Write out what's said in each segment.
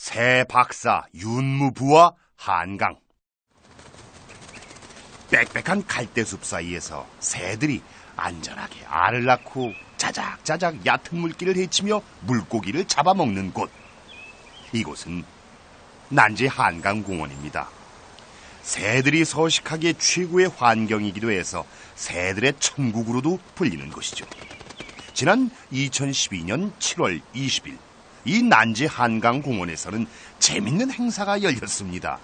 새 박사 윤무부와 한강. 빽빽한 갈대숲 사이에서 새들이 안전하게 알을 낳고 자작자작 얕은 물길을 헤치며 물고기를 잡아먹는 곳. 이곳은 난지 한강공원입니다. 새들이 서식하기에 최고의 환경이기도 해서 새들의 천국으로도 불리는 곳이죠. 지난 2012년 7월 20일 이 난지 한강공원에서는 재밌는 행사가 열렸습니다.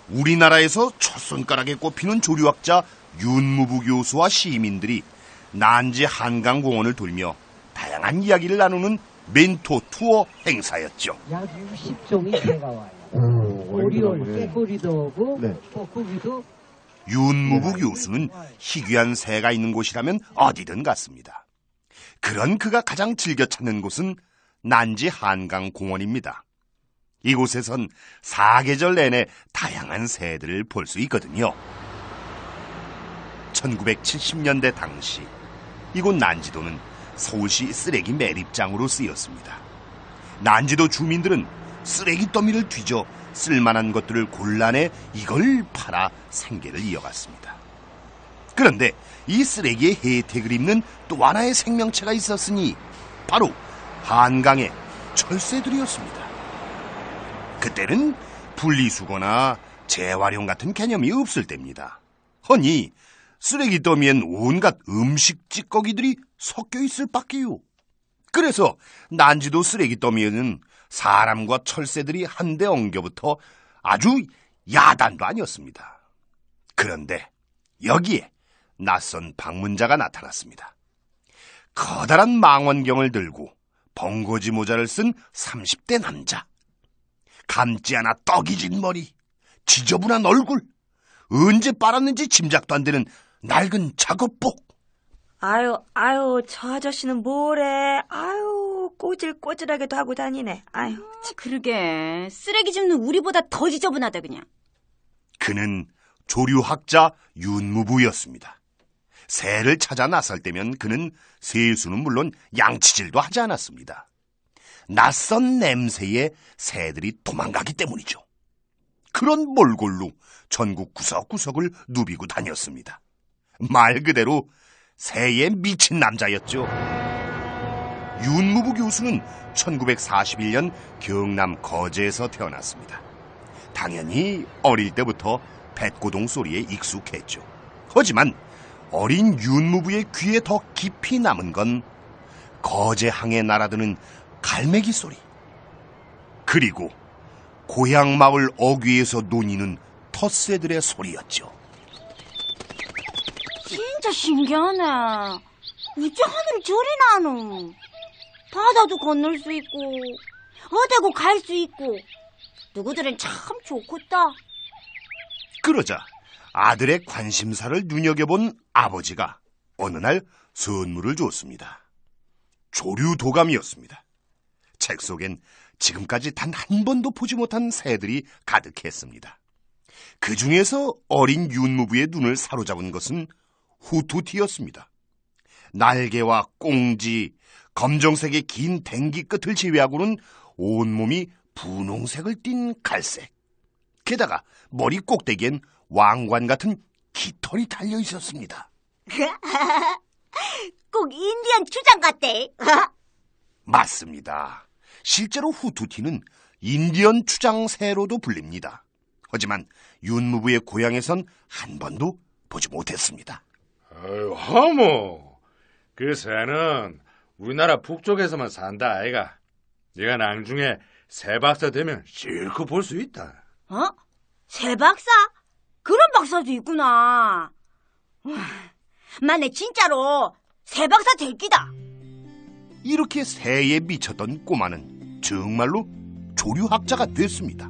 우리나라에서 첫 손가락에 꼽히는 조류학자 윤무부 교수와 시민들이 난지 한강공원을 돌며 다양한 이야기를 나누는 멘토 투어 행사였죠. 약 60종이 새가 와요. 오리올, 깨꼬리도 오고, 뻐꾸기도. 윤무부 교수는 희귀한 새가 있는 곳이라면 어디든 갔습니다. 그런 그가 가장 즐겨 찾는 곳은 난지 한강공원입니다. 이곳에선 사계절 내내 다양한 새들을 볼 수 있거든요. 1970년대 당시 이곳 난지도는 서울시 쓰레기 매립장으로 쓰였습니다. 난지도 주민들은 쓰레기 더미를 뒤져 쓸만한 것들을 골라내 이걸 팔아 생계를 이어갔습니다. 그런데 이 쓰레기의 혜택을 입는 또 하나의 생명체가 있었으니 바로 한강의 철새들이었습니다. 그때는 분리수거나 재활용 같은 개념이 없을 때입니다. 허니 쓰레기 더미엔 온갖 음식 찌꺼기들이 섞여 있을 밖에요. 그래서 난지도 쓰레기 더미에는 사람과 철새들이 한데 엉겨붙어 아주 야단도 아니었습니다. 그런데 여기에 낯선 방문자가 나타났습니다. 커다란 망원경을 들고 벙거지 모자를 쓴 30대 남자. 감지 않아 떡이 진 머리, 지저분한 얼굴, 언제 빨았는지 짐작도 안 되는 낡은 작업복. 아유, 저 아저씨는 뭐래? 아유, 꼬질꼬질하게도 하고 다니네. 아유, 그러게 쓰레기 줍는 우리보다 더 지저분하다 그냥. 그는 조류학자 윤무부였습니다. 새를 찾아 나설 때면 그는 세수는 물론 양치질도 하지 않았습니다. 낯선 냄새에 새들이 도망가기 때문이죠. 그런 몰골로 전국 구석구석을 누비고 다녔습니다. 말 그대로 새에 미친 남자였죠. 윤무부 교수는 1941년 경남 거제에서 태어났습니다. 당연히 어릴 때부터 뱃고동 소리에 익숙했죠. 하지만 어린 윤무부의 귀에 더 깊이 남은 건 거제항에 날아드는 갈매기 소리, 그리고 고향 마을 어귀에서 논이는 텃새들의 소리였죠. 진짜 신기하네. 어째 하늘이 저리 나노. 바다도 건널 수 있고 어디고 갈 수 있고 누구들은 참 좋겠다. 그러자 아들의 관심사를 눈여겨본 아버지가 어느 날 선물을 줬습니다. 조류도감이었습니다. 책 속엔 지금까지 단 한 번도 보지 못한 새들이 가득했습니다. 그 중에서 어린 윤무부의 눈을 사로잡은 것은 후투티였습니다. 날개와 꽁지, 검정색의 긴 댕기 끝을 제외하고는 온몸이 분홍색을 띤 갈색. 게다가 머리 꼭대기엔 왕관 같은 깃털이 달려 있었습니다. 꼭 인디언 추장 같대. 맞습니다. 실제로 후투티는 인디언 추장새로도 불립니다. 하지만 윤무부의 고향에선 한 번도 보지 못했습니다. 아유, 허모. 그 새는 우리나라 북쪽에서만 산다 아이가. 네가 나중에 새 박사 되면 실컷 볼 수 있다. 어? 새 박사? 그런 박사도 있구나. 만에 진짜로 새 박사 될 기다. 이렇게 새에 미쳤던 꼬마는 정말로 조류학자가 됐습니다.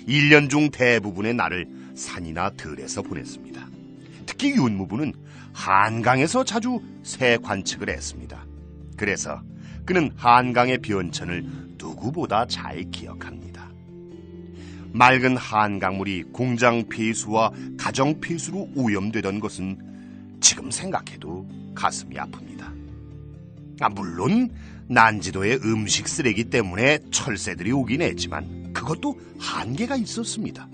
1년 중 대부분의 날을 산이나 들에서 보냈습니다. 특히 윤무부는 한강에서 자주 새 관측을 했습니다. 그래서 그는 한강의 변천을 누구보다 잘 기억합니다. 맑은 한강물이 공장 폐수와 가정 폐수로 오염되던 것은 지금 생각해도 가슴이 아픕니다. 물론 난지도의 음식 쓰레기 때문에 철새들이 오긴 했지만 그것도 한계가 있었습니다.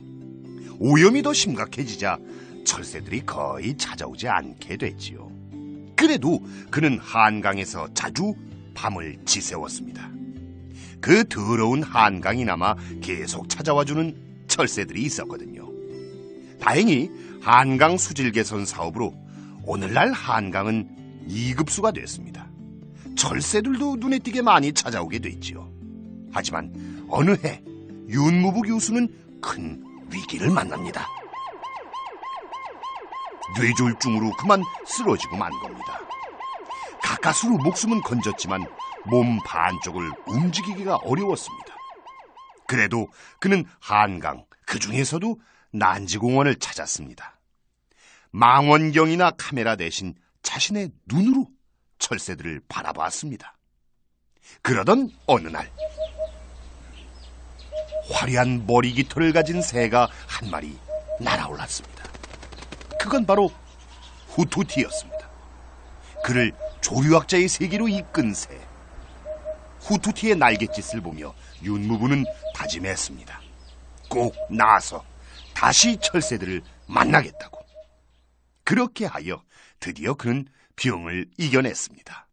오염이 더 심각해지자 철새들이 거의 찾아오지 않게 됐지요. 그래도 그는 한강에서 자주 밤을 지새웠습니다. 그 더러운 한강이나마 계속 찾아와주는 철새들이 있었거든요. 다행히 한강 수질 개선 사업으로 오늘날 한강은 2급수가 됐습니다. 철새들도 눈에 띄게 많이 찾아오게 됐지요. 하지만 어느 해 윤무부 교수는 큰 위기를 만납니다. 뇌졸중으로 그만 쓰러지고 만 겁니다. 가까스로 목숨은 건졌지만 몸 반쪽을 움직이기가 어려웠습니다. 그래도 그는 한강, 그 중에서도 난지공원을 찾았습니다. 망원경이나 카메라 대신 자신의 눈으로 철새들을 바라봤습니다. 그러던 어느 날 화려한 머리 깃털을 가진 새가 한 마리 날아올랐습니다. 그건 바로 후토티였습니다. 그를 조류학자의 세계로 이끈 새. 후토티의 날갯짓을 보며 윤무부는 다짐했습니다. 꼭 나아서 다시 철새들을 만나겠다고. 그렇게 하여 드디어 그는 병을 이겨냈습니다.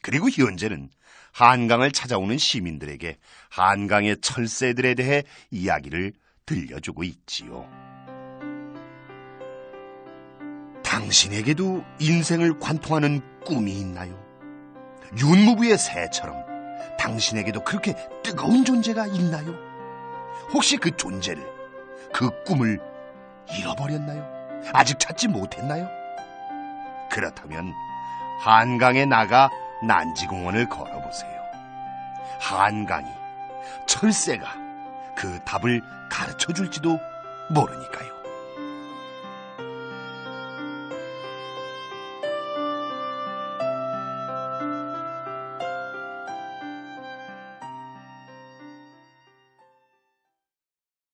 그리고 현재는 한강을 찾아오는 시민들에게 한강의 철새들에 대해 이야기를 들려주고 있지요. 당신에게도 인생을 관통하는 꿈이 있나요? 윤무부의 새처럼 당신에게도 그렇게 뜨거운 존재가 있나요? 혹시 그 존재를, 그 꿈을 잃어버렸나요? 아직 찾지 못했나요? 그렇다면 한강에 나가 난지공원을 걸어보세요. 한강이, 철새가 그 답을 가르쳐줄지도 모르니까요.